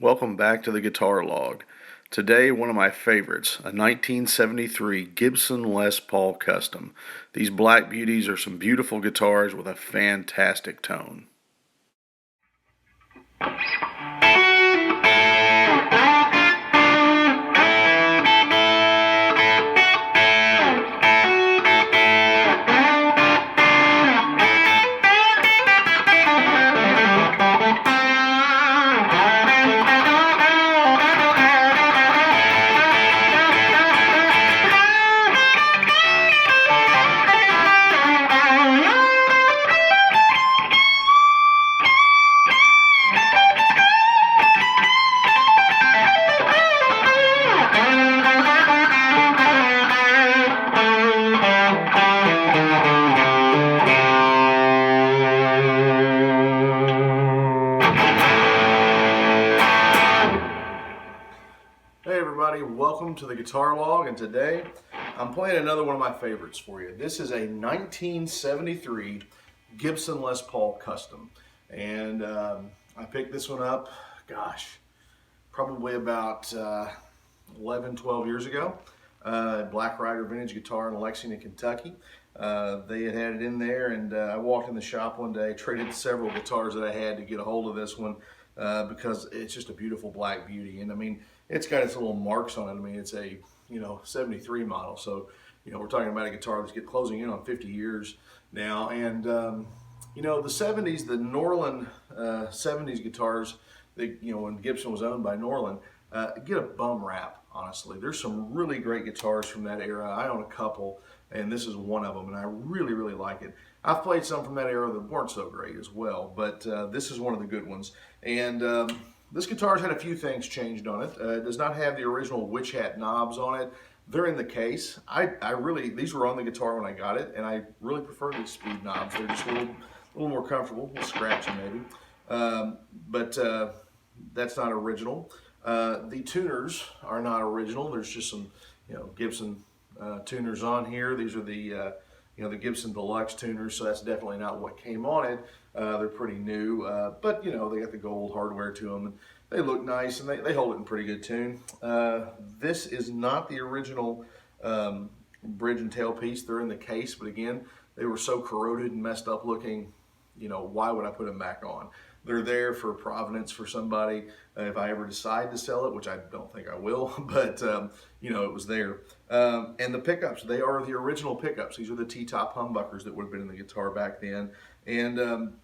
Welcome back to the Guitar Log. Today, one of my favorites, a 1973 Gibson Les Paul Custom. These black beauties are some beautiful guitars with a fantastic tone. Hey everybody, welcome to the Guitar Log, and today I'm playing another one of my favorites for you. This is a 1973 Gibson Les Paul Custom, and I picked this one up, probably about 11, 12 years ago. Black Rider vintage guitar in Lexington, Kentucky. They had it in there, and I walked in the shop one day, traded several guitars that I had to get a hold of this one because it's just a beautiful black beauty. And I mean, it's got its little marks on it. I mean, it's a 73 model, so we're talking about a guitar that's closing in on 50 years now. And the 70s, the Norland 70s guitars, when Gibson was owned by Norland, get a bum rap, honestly. There's some really great guitars from that era. I own a couple, and this is one of them, and I really, really like it. I've played some from that era that weren't so great as well, but this is one of the good ones. And this guitar's had a few things changed on it. It does not have the original witch hat knobs on it. They're in the case. These were on the guitar when I got it, and I really prefer these speed knobs. They're just a little more comfortable, a little scratchy maybe. But that's not original. The tuners are not original. There's just some, Gibson tuners on here. These are the Gibson Deluxe tuners, so that's definitely not what came on it. They're pretty new, but they got the gold hardware to them, and they look nice, and they hold it in pretty good tune. This is not the original bridge and tail piece. They're in the case, but again, they were so corroded and messed up looking, why would I put them back on? They're there for provenance for somebody if I ever decide to sell it, which I don't think I will, but it was there. And the pickups, they are the original pickups. These are the T-top humbuckers that would have been in the guitar back then. And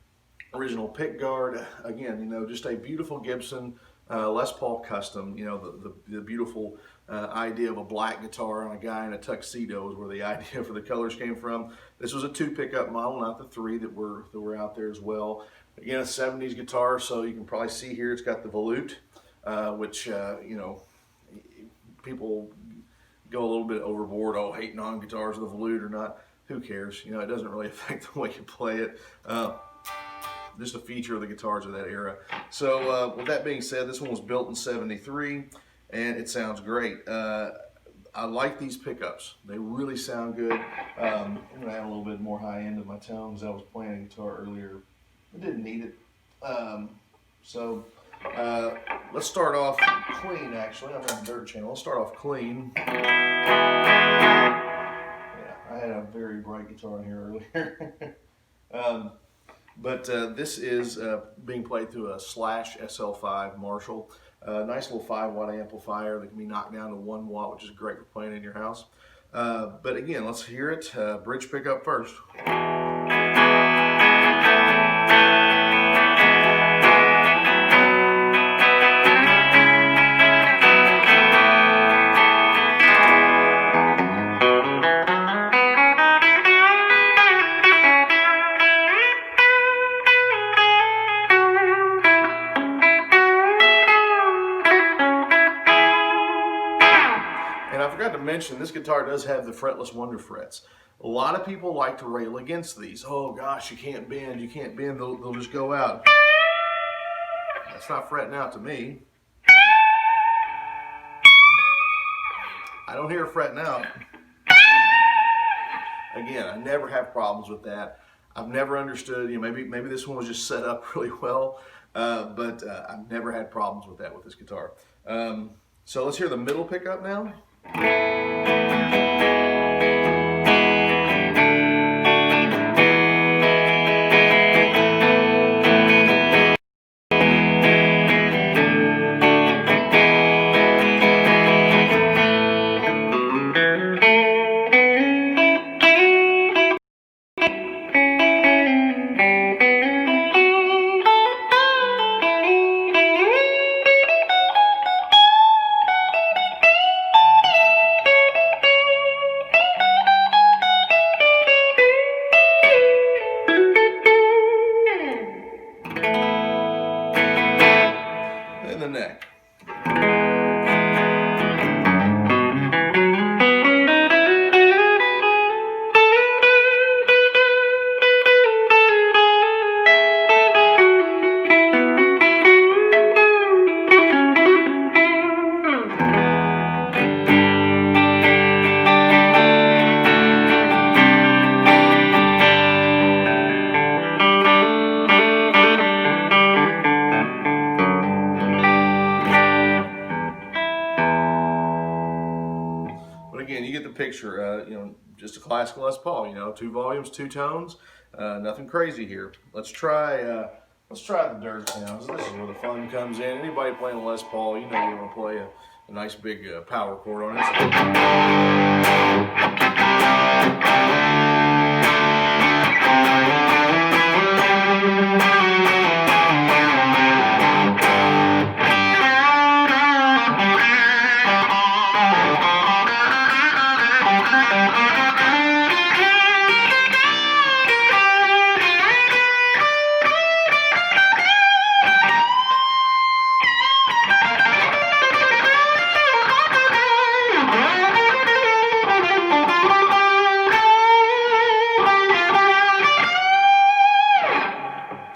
original pick guard, again, just a beautiful Gibson Les Paul Custom. The beautiful idea of a black guitar on a guy in a tuxedo is where the idea for the colors came from. This was a 2 pickup model, not the 3 that were out there as well. Again, a 70s guitar, so you can probably see here it's got the volute, which people go a little bit overboard, hating on guitars with a volute or not. Who cares? It doesn't really affect the way you play it. Just a feature of the guitars of that era. So with that being said, this one was built in 73, and it sounds great. I like these pickups. They really sound good. I'm going to add a little bit more high end to my tones. I was playing a guitar earlier. I didn't need it. Let's start off clean, actually. I'm on the dirt channel. Let's start off clean. Yeah, I had a very bright guitar in here earlier. But this is being played through a Slash SL5 Marshall. Nice little 5-watt amplifier that can be knocked down to 1 watt, which is great for playing in your house. But again, let's hear it. Bridge pickup first. And I forgot to mention, this guitar does have the fretless Wonder Frets. A lot of people like to rail against these. Oh gosh, you can't bend, they'll just go out. That's not fretting out to me. I don't hear it fretting out. Again, I never have problems with that. I've never understood, maybe this one was just set up really well, but I've never had problems with that with this guitar. So let's hear the middle pickup now. And the neck. But again, you get the picture. Just a classic Les Paul. 2 volumes, 2 tones. Nothing crazy here. Let's try the dirt sounds. This is where the fun comes in. Anybody playing a Les Paul, you want to play a nice big power chord on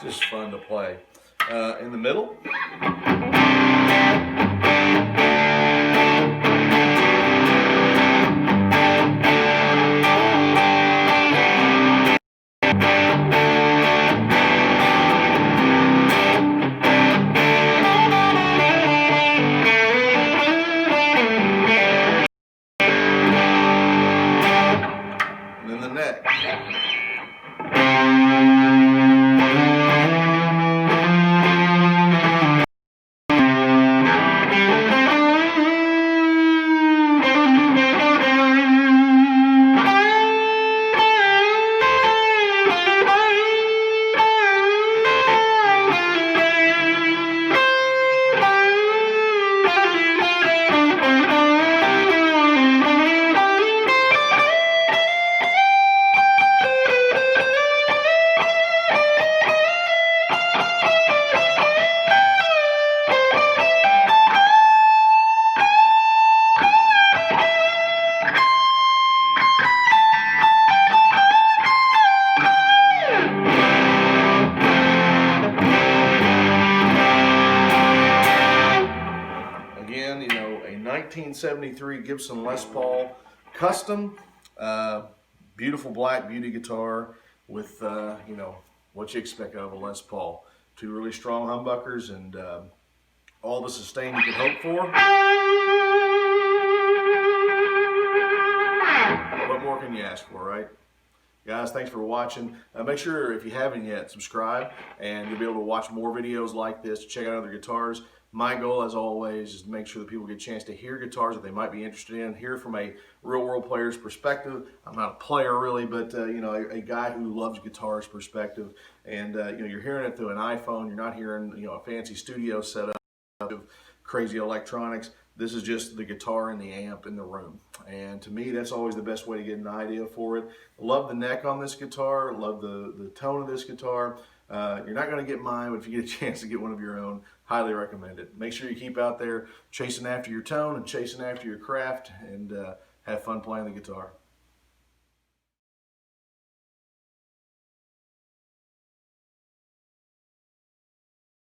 Just fun to play. In the middle. And then the neck. Again, a 1973 Gibson Les Paul custom, beautiful black beauty guitar with, what you expect out of a Les Paul. 2 really strong humbuckers and all the sustain you could hope for. What more can you ask for, right? Guys, thanks for watching. Make sure, if you haven't yet, subscribe, and you'll be able to watch more videos like this, check out other guitars. My goal, as always, is to make sure that people get a chance to hear guitars that they might be interested in, hear from a real-world player's perspective. I'm not a player, really, but a guy who loves guitars perspective. And you're hearing it through an iPhone. You're not hearing a fancy studio setup of crazy electronics. This is just the guitar and the amp in the room. And to me, that's always the best way to get an idea for it. Love the neck on this guitar. Love the tone of this guitar. You're not going to get mine, but if you get a chance to get one of your own, highly recommend it. Make sure you keep out there chasing after your tone and chasing after your craft, and have fun playing the guitar.